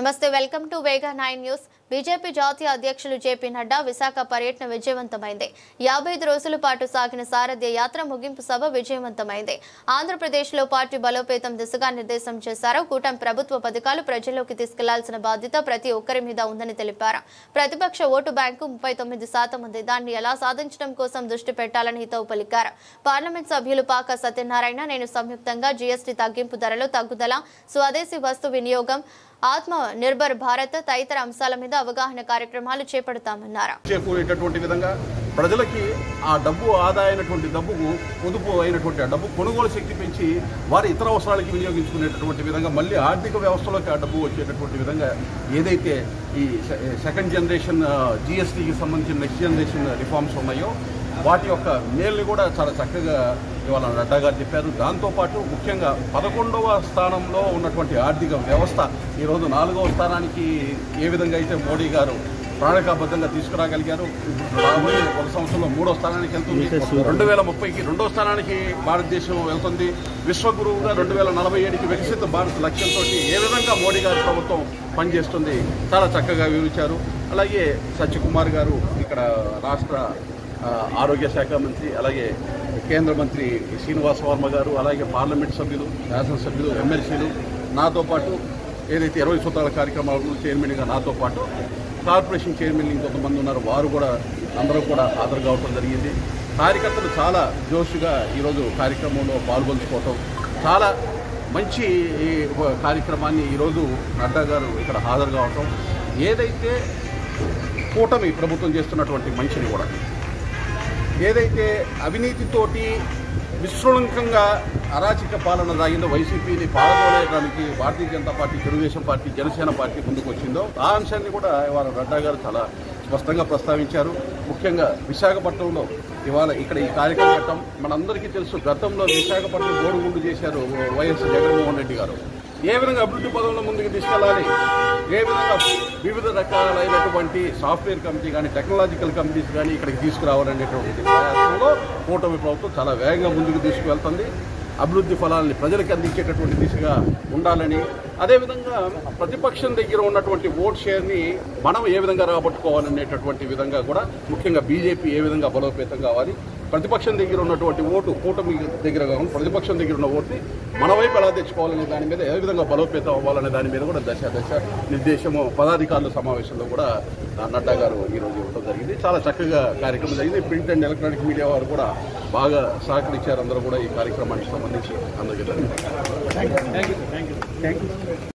నమస్తే welcome to Vega 9 news. BJP జాతీయ అధ్యక్షులు జేపీ నడ్డా విశాఖ పర్యటన విజయవంతమైంది। 55 రోజుల పాటు సాగిన సారథ్య యాత్ర ముగింపు సభ విజయవంతమైంది। ఆంధ్రప్రదేశ్లో పార్టీ బలోపేతం దిశగా నిర్దేశం చేశారు। కూటమి ప్రభుత్వ పథకాలు ప్రజల్లోకి తీసుకెళ్లాల్సిన బాధ్యత ప్రతి ఒక్కరి మీద ఉందని తెలిపారు। ప్రతిపక్ష ఓటు బ్యాంకు 39% ఉంది, దాన్ని ఎలా సాధించడం కోసం దృష్టి పెట్టాలని హితవు పలికారు। పార్లమెంట్ సభ్యులు పాక సత్యనారాయణ నేను సంయుక్తంగా జీఎస్టీ తగ్గింపు ధరలో తగ్గుదల, స్వదేశీ వస్తు వినియోగం, ఆత్మ నిర్భర్ భారత్ తదితర అంశాల మీద అవగాహన కార్యక్రమాలు చేపడతామన్నారు। ప్రజలకి ఆ డబ్బు ఆదా అయినటువంటి డబ్బుకు పొదుపు అయినటువంటి ఆ డబ్బు కొనుగోలు శక్తి పెంచి వారి ఇతర అవసరాలకి వినియోగించుకునేటటువంటి విధంగా మళ్ళీ ఆర్థిక వ్యవస్థలోకి ఆ డబ్బు వచ్చేటటువంటి విధంగా ఏదైతే ఈ సెకండ్ జనరేషన్ జీఎస్టీకి సంబంధించిన నెక్స్ట్ జనరేషన్ రిఫార్మ్స్ ఉన్నాయో వాటి యొక్క మేల్ని కూడా చాలా చక్కగా ఇవాళ నడ్డా గారు చెప్పారు। దాంతోపాటు ముఖ్యంగా 11వ స్థానంలో ఉన్నటువంటి ఆర్థిక వ్యవస్థ ఈరోజు 4వ స్థానానికి ఏ విధంగా అయితే మోడీ గారు ప్రణాళికాబద్ధంగా తీసుకురాగలిగారు, రాబోయే ఒక సంవత్సరంలో 3వ స్థానానికి వెళ్తుంది, 2030కి 2వ స్థానానికి భారతదేశం వెళ్తుంది, విశ్వగురువుగా 2047కి వికసిత భారత్ లక్ష్యంతో ఏ విధంగా మోడీ గారి ప్రభుత్వం పనిచేస్తుంది చాలా చక్కగా వివరించారు। అలాగే సత్యకుమార్ గారు ఇక్కడ రాష్ట్ర ఆరోగ్య శాఖ మంత్రి, అలాగే కేంద్ర మంత్రి శ్రీనివాస్ వర్మ గారు, అలాగే పార్లమెంట్ సభ్యులు, శాసనసభ్యులు, ఎమ్మెల్సీలు, నాతో పాటు ఏదైతే 20 సూత్రాల కార్యక్రమాలకు చైర్మన్గా నాతో పాటు కార్పొరేషన్ చైర్మన్ ఇంకొంతమంది ఉన్నారు, వారు కూడా అందరూ కూడా హాజరు కావడం జరిగింది। కార్యకర్తలు చాలా జోష్గా ఈరోజు కార్యక్రమంలో పాల్గొంచుకోవటం, చాలా మంచి కార్యక్రమాన్ని ఈరోజు నడ్డా గారు ఇక్కడ హాజరు కావటం, ఏదైతే కూటమి ప్రభుత్వం చేస్తున్నటువంటి మంచిని కూడా ఏదైతే అవినీతితోటి విశృంఖంగా అరాచక పాలన సాగిందో వైసీపీని పాల్గొనడానికి Bharatiya Janata party, Telugu Desam party, Janasena party ముందుకు వచ్చిందో ఆ అంశాన్ని కూడా ఇవాళ నడ్డా గారు చాలా స్పష్టంగా ప్రస్తావించారు। ముఖ్యంగా విశాఖపట్నంలో ఇవాళ ఇక్కడ ఈ కార్యక్రమం పెట్టడం మనందరికీ తెలుసు। గతంలో విశాఖపట్నం గోడుగుండు చేశారు వైఎస్ జగన్మోహన్ రెడ్డి గారు। ఏ విధంగా అభివృద్ధి పదంలో ముందుకు తీసుకెళ్లాలి, ఏ విధంగా వివిధ రకాలైనటువంటి సాఫ్ట్వేర్ కంపెనీ కానీ టెక్నాలజికల్ కంపెనీస్ కానీ ఇక్కడికి తీసుకురావాలనేటువంటి ప్రయాసంలో కూటమి ప్రభుత్వం చాలా వేగంగా ముందుకు తీసుకువెళ్తుంది। అభివృద్ధి ఫలాన్ని ప్రజలకు అందించేటటువంటి దిశగా ఉండాలని, అదేవిధంగా ప్రతిపక్షం దగ్గర ఉన్నటువంటి ఓట్ షేర్ని మనం ఏ విధంగా రాబట్టుకోవాలనేటటువంటి విధంగా కూడా ముఖ్యంగా బీజేపీ ఏ విధంగా బలోపేతం కావాలి, ప్రతిపక్షం దగ్గర ఉన్నటువంటి ఓటు కూటమి దగ్గర కాకుండా ప్రతిపక్షం దగ్గర ఉన్న ఓటుని మన వైపు ఎలా తెచ్చుకోవాలనే దాని మీద ఏ విధంగా బలోపేతం అవ్వాలనే దాని మీద కూడా దశ నిర్దేశము పదాధికారుల సమావేశంలో కూడా నడ్డా గారు ఈరోజు ఇవ్వడం జరిగింది। చాలా చక్కగా కార్యక్రమం జరిగింది। ప్రింట్ అండ్ ఎలక్ట్రానిక్ మీడియా వారు కూడా బాగా సహకరించారు, అందరూ కూడా ఈ కార్యక్రమానికి సంబంధించి అందరికీ ధన్యవాదాలు।